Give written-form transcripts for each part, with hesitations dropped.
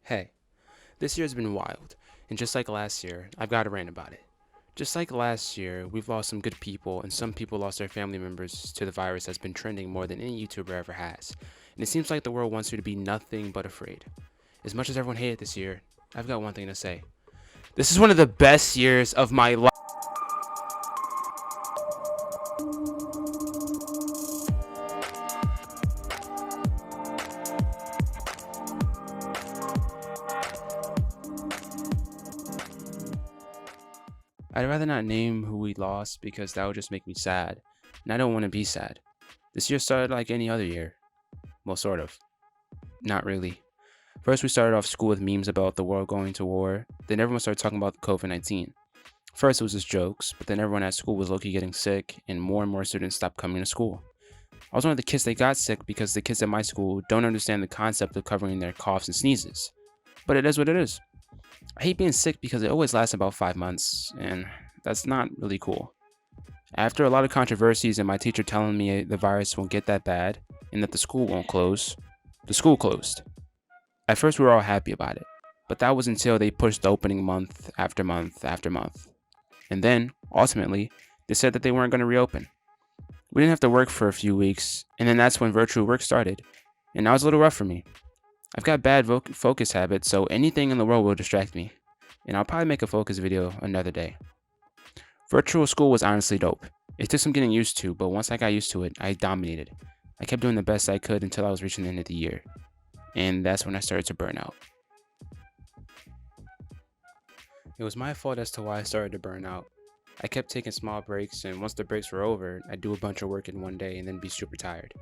Hey, this year's been wild, and just like last year, I've got to rant about it. Just like last year, we've lost some good people, and some people lost their family members to the virus that's been trending more than any YouTuber ever has. And it seems like the world wants you to be nothing but afraid. As much as everyone hated this year, I've got one thing to say. This is one of the best years of my life. I'd rather not name who we lost because that would just make me sad, and I don't want to be sad. This year started like any other year. Well, sort of. Not really. First, we started off school with memes about the world going to war. Then everyone started talking about COVID-19. First, it was just jokes, but then everyone at school was low-key getting sick, and more students stopped coming to school. I was one of the kids that got sick because the kids at my school don't understand the concept of covering their coughs and sneezes. But it is what it is. I hate being sick because it always lasts about 5 months, and that's not really cool. After a lot of controversies and my teacher telling me the virus won't get that bad and that the school won't close, the school closed. At first, we were all happy about it, but that was until they pushed the opening month after month after month. And then, ultimately, they said that they weren't going to reopen. We didn't have to work for a few weeks, and then that's when virtual work started, and that was a little rough for me. I've got bad focus habits, so anything in the world will distract me, and I'll probably make a focus video another day. Virtual school was honestly dope. It took some getting used to, but once I got used to it, I dominated. I kept doing the best I could until I was reaching the end of the year, and that's when I started to burn out. It was my fault as to why I started to burn out. I kept taking small breaks, and once the breaks were over, I'd do a bunch of work in one day and then be super tired.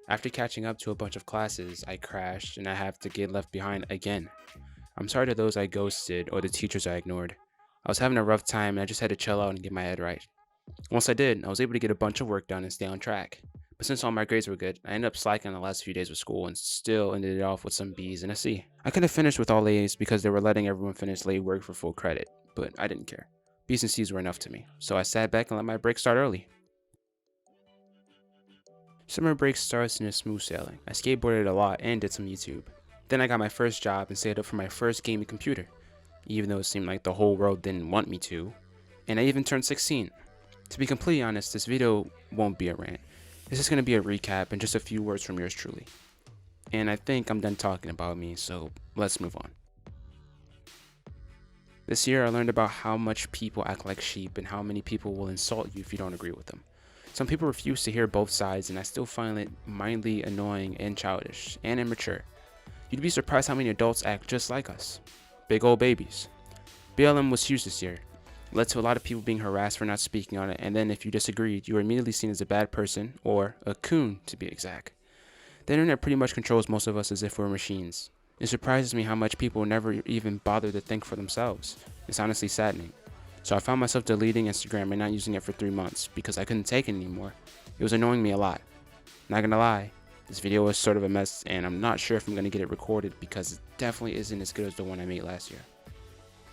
After catching up to a bunch of classes, I crashed and I have to get left behind again. I'm sorry to those I ghosted or the teachers I ignored. I was having a rough time and I just had to chill out and get my head right. Once I did, I was able to get a bunch of work done and stay on track. But since all my grades were good, I ended up slacking on the last few days of school and still ended it off with some B's and a C. I could have finished with all A's because they were letting everyone finish late work for full credit, but I didn't care. B's and C's were enough to me, so I sat back and let my break start early. Summer break starts in a smooth sailing. I skateboarded a lot and did some YouTube. Then I got my first job and saved up for my first gaming computer, even though it seemed like the whole world didn't want me to. And I even turned 16. To be completely honest, this video won't be a rant. This is going to be a recap and just a few words from yours truly. And I think I'm done talking about me, so let's move on. This year I learned about how much people act like sheep and how many people will insult you if you don't agree with them. Some people refuse to hear both sides, and I still find it mildly annoying and childish and immature. You'd be surprised how many adults act just like us. Big old babies. BLM was huge this year. It led to a lot of people being harassed for not speaking on it, and then if you disagreed, you were immediately seen as a bad person, or a coon to be exact. The internet pretty much controls most of us as if we're machines. It surprises me how much people never even bother to think for themselves. It's honestly saddening. So I found myself deleting Instagram and not using it for 3 months because I couldn't take it anymore. It was annoying me a lot. Not gonna lie, this video was sort of a mess and I'm not sure if I'm gonna get it recorded because it definitely isn't as good as the one I made last year.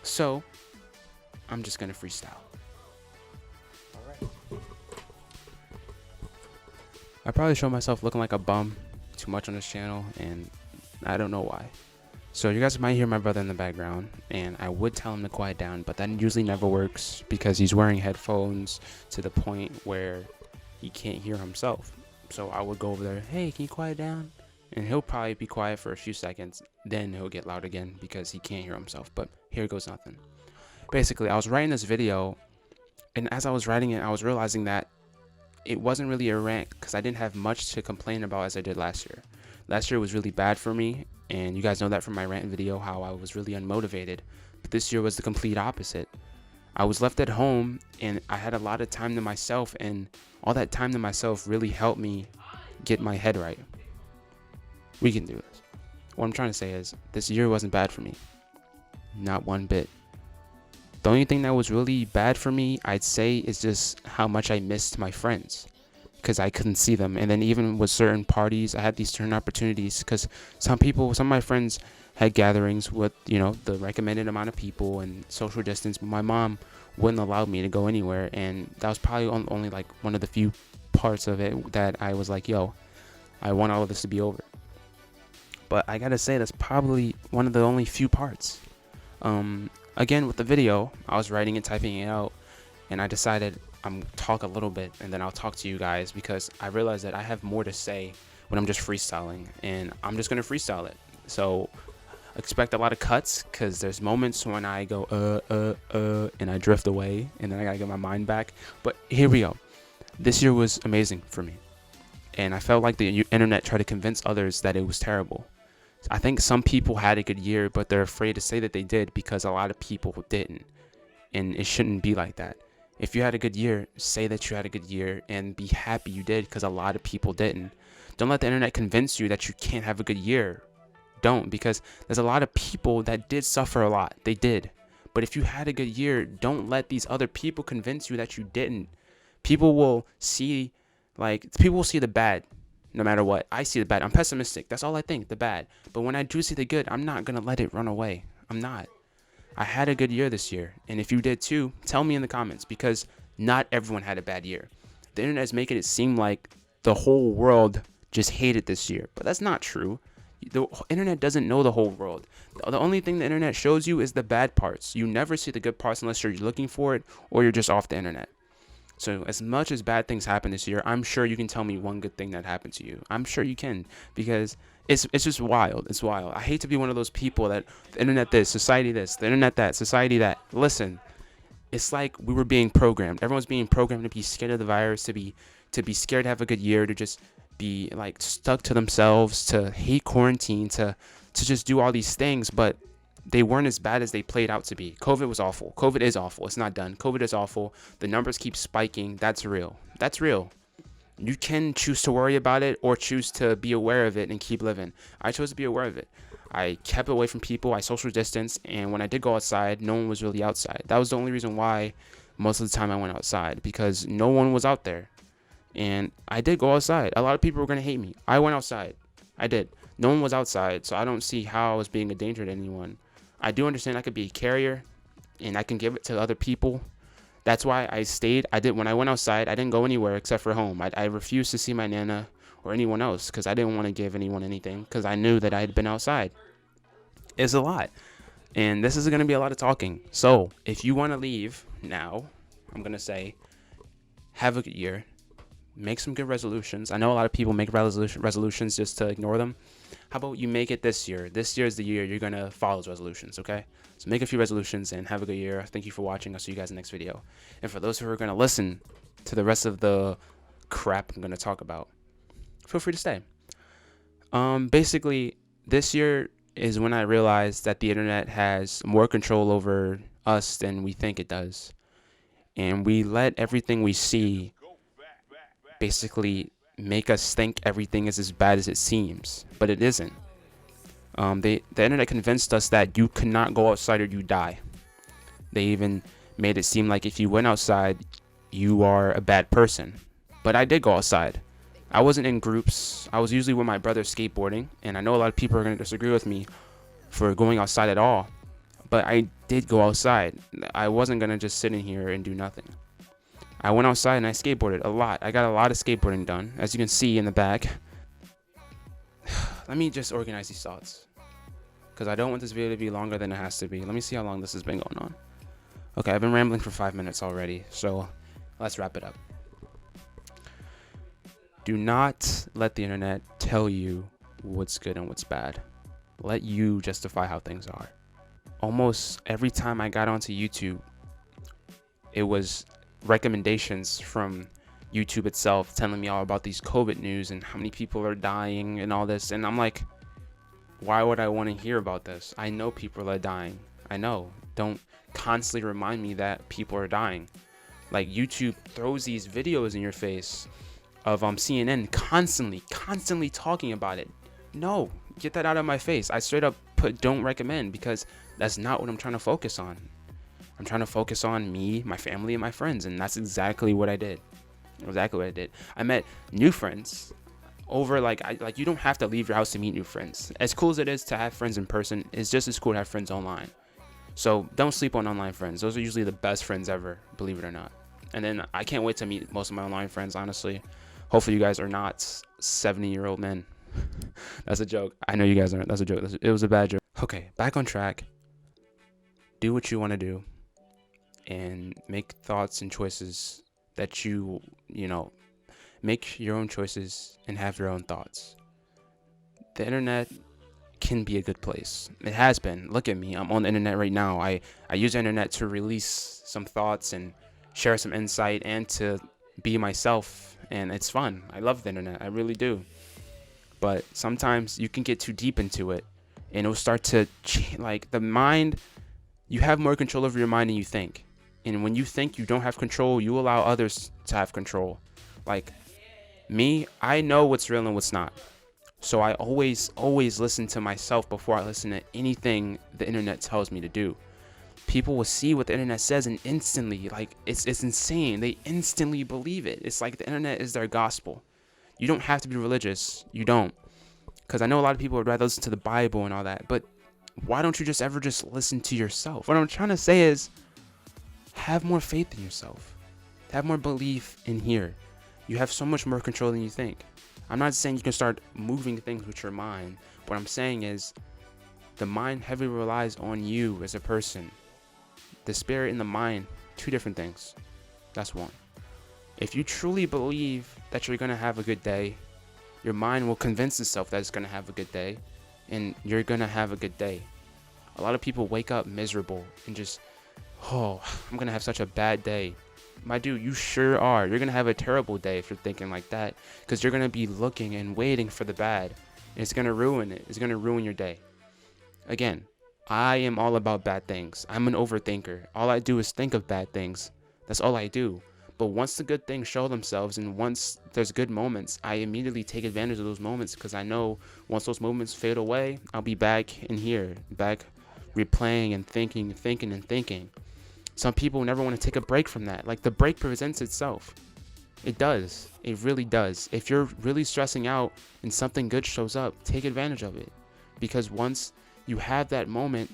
So, I'm just gonna freestyle. I probably show myself looking like a bum too much on this channel and I don't know why. So you guys might hear my brother in the background, and I would tell him to quiet down, but that usually never works because he's wearing headphones to the point where he can't hear himself. So I would go over there, hey, can you quiet down? And he'll probably be quiet for a few seconds, then he'll get loud again because he can't hear himself, but here goes nothing. Basically, I was writing this video, and as I was writing it, I was realizing that it wasn't really a rant because I didn't have much to complain about as I did last year. Last year was really bad for me, and you guys know that from my rant video how I was really unmotivated, but this year was the complete opposite. I was left at home and I had a lot of time to myself, and all that time to myself really helped me get my head right. We can do this. What I'm trying to say is this year wasn't bad for me. Not one bit. The only thing that was really bad for me, I'd say, is just how much I missed my friends. Because I couldn't see them, and then even with certain parties I had these certain opportunities because some of my friends had gatherings with the recommended amount of people and social distance, but my mom wouldn't allow me to go anywhere, and that was probably only like one of the few parts of it that I was like, yo, I want all of this to be over. but I gotta say that's probably one of the only few parts. Again, with the video, I was writing and typing it out, and I decided I'm talk a little bit and then I'll talk to you guys, because I realized that I have more to say when I'm just freestyling, and I'm just gonna freestyle it. So expect a lot of cuts, because there's moments when I go and I drift away, and then I gotta get my mind back. But here we go. This year was amazing for me, and I felt like the internet tried to convince others that it was terrible. I think some people had a good year, but they're afraid to say that they did, because a lot of people didn't, and it shouldn't be like that. If you had a good year, say that you had a good year and be happy you did, because a lot of people didn't. Don't let the internet convince you that you can't have a good year. Don't, because there's a lot of people that did suffer a lot. They did. But if you had a good year, don't let these other people convince you that you didn't. People will see the bad no matter what. I see the bad. I'm pessimistic. That's all I think, the bad. But when I do see the good, I'm not going to let it run away. I'm not. I had a good year this year. And if you did too, tell me in the comments, because not everyone had a bad year. The internet is making it seem like the whole world just hated this year. But that's not true. The internet doesn't know the whole world. The only thing the internet shows you is the bad parts. You never see the good parts unless you're looking for it or you're just off the internet. So as much as bad things happen this year, I'm sure you can tell me one good thing that happened to you. I'm sure you can, because it's just wild. It's wild. I hate to be one of those people that the internet this, society this, the internet that, society that. Listen, it's like we were being programmed. Everyone's being programmed to be scared of the virus, to be scared to have a good year, to just be like stuck to themselves, to hate quarantine, to just do all these things, but they weren't as bad as they played out to be. COVID was awful. COVID is awful. It's not done. COVID is awful. The numbers keep spiking. That's real. That's real. You can choose to worry about it or choose to be aware of it and keep living. I chose to be aware of it. I kept away from people. I social distanced, and when I did go outside, no one was really outside. That was the only reason why most of the time I went outside, because no one was out there. And I did go outside. A lot of people were going to hate me. I went outside. I did. No one was outside, so I don't see how I was being a danger to anyone. I do understand I could be a carrier, and I can give it to other people. That's why I stayed. When I went outside, I didn't go anywhere except for home. I refused to see my Nana or anyone else, because I didn't want to give anyone anything, because I knew that I had been outside. It's a lot. And this is going to be a lot of talking. So if you want to leave now, I'm going to say, have a good year. Make some good resolutions. I know a lot of people make resolutions just to ignore them. How about you make it this year? This year is the year you're going to follow those resolutions, okay? So make a few resolutions and have a good year. Thank you for watching. I'll see you guys in the next video. And for those who are going to listen to the rest of the crap I'm going to talk about, feel free to stay. Basically, this year is when I realized that the internet has more control over us than we think it does. And we let everything we see basically make us think everything is as bad as it seems, but it isn't. The internet convinced us that you cannot go outside or you die. They even made it seem like if you went outside, you are a bad person. But I did go outside. I wasn't in groups. I was usually with my brother skateboarding, and I know a lot of people are going to disagree with me for going outside at all, but I did go outside. I wasn't going to just sit in here and do nothing. I went outside and I skateboarded a lot. I got a lot of skateboarding done, as you can see in the back. Let me just organize these thoughts, because I don't want this video to be longer than it has to be. Let me see how long this has been going on. Okay, I've been rambling for 5 minutes already, so let's wrap it up. Do not let the internet tell you what's good and what's bad. Let you justify how things are. Almost every time I got onto YouTube, it was recommendations from YouTube itself telling me all about these COVID news and how many people are dying and all this. And I'm like, why would I want to hear about this? I know people are dying. I know. Don't constantly remind me that people are dying. Like, YouTube throws these videos in your face of CNN constantly talking about it. No, get that out of my face. I straight up put don't recommend, because that's not what I'm trying to focus on. I'm trying to focus on me, my family, and my friends, and that's exactly what I did. I met new friends over you don't have to leave your house to meet new friends. As cool as it is to have friends in person, it's just as cool to have friends online. So don't sleep on online friends. Those are usually the best friends ever, believe it or not. And then I can't wait to meet most of my online friends, honestly. Hopefully you guys are not 70-year-old men. That's a joke. I know you guys aren't. That's a joke. It was a bad joke. Okay, back on track. Do what you want to do and make thoughts and choices that you know, make your own choices and have your own thoughts. The internet can be a good place. It has been. Look at me. I'm on the internet right now. I use the internet to release some thoughts and share some insight and to be myself. And it's fun. I love the internet. I really do. But sometimes you can get too deep into it and it'll start to, like, the mind, you have more control over your mind than you think. And when you think you don't have control, you allow others to have control. Like me, I know what's real and what's not. So I always listen to myself before I listen to anything the internet tells me to do. People will see what the internet says and instantly, like, it's insane. They instantly believe it. It's like the internet is their gospel. You don't have to be religious. You don't. Because I know a lot of people would rather listen to the Bible and all that. But why don't you just listen to yourself? What I'm trying to say is have more faith in yourself. Have more belief in here. You have so much more control than you think. I'm not saying you can start moving things with your mind. What I'm saying is the mind heavily relies on you as a person. The spirit and the mind, two different things. That's one. If you truly believe that you're going to have a good day, your mind will convince itself that it's going to have a good day, and you're going to have a good day. A lot of people wake up miserable and just, oh, I'm going to have such a bad day. My dude, you sure are. You're going to have a terrible day if you're thinking like that, because you're going to be looking and waiting for the bad. And it's going to ruin it. It's going to ruin your day. Again, I am all about bad things. I'm an overthinker. All I do is think of bad things. That's all I do. But once the good things show themselves and once there's good moments, I immediately take advantage of those moments, because I know once those moments fade away, I'll be back in here, back replaying and thinking. Some people never want to take a break from that. Like, the break presents itself. It does. It really does. If you're really stressing out and something good shows up, take advantage of it. Because once you have that moment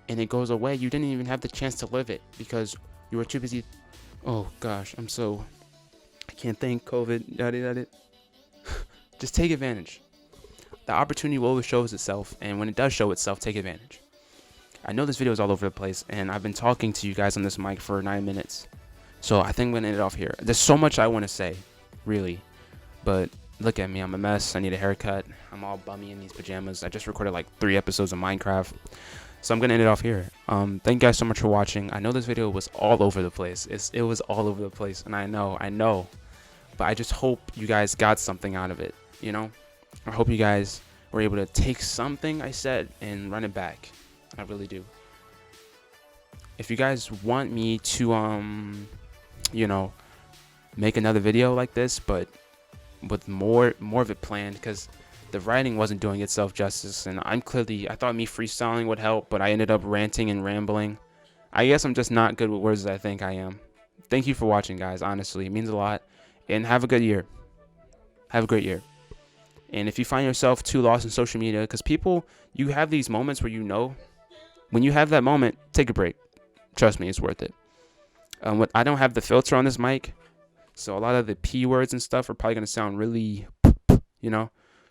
and it goes away, you didn't even have the chance to live it because you were too busy. Oh gosh, I can't think. COVID. Just take advantage. The opportunity will always show itself, and when it does show itself, take advantage. I know this video is all over the place, and I've been talking to you guys on this mic for 9 minutes. So I think I'm going to end it off here. There's so much I want to say, really. But look at me. I'm a mess. I need a haircut. I'm all bummy in these pajamas. I just recorded like 3 episodes of Minecraft. So I'm going to end it off here. Thank you guys so much for watching. I know this video was all over the place. It was all over the place. And I know. But I just hope you guys got something out of it, you know? I hope you guys were able to take something I said and run it back. I really do. If you guys want me to make another video like this, but with more of it planned, because the writing wasn't doing itself justice, and I thought me freestyling would help, but I ended up ranting and rambling. I guess I'm just not good with words as I think I am. Thank you for watching, guys. Honestly, it means a lot, and have a good year. Have a great year. And if you find yourself too lost in social media, because you have these moments where when you have that moment, take a break. Trust me, it's worth it. I don't have the filter on this mic, so a lot of the P words and stuff are probably going to sound really,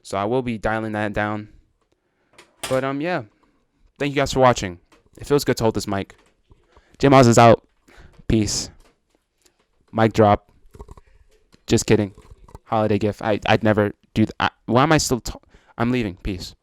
so I will be dialing that down. But, yeah. Thank you guys for watching. It feels good to hold this mic. J Moz is out. Peace. Mic drop. Just kidding. Holiday gift. I'd never do that. Why am I still I'm leaving. Peace.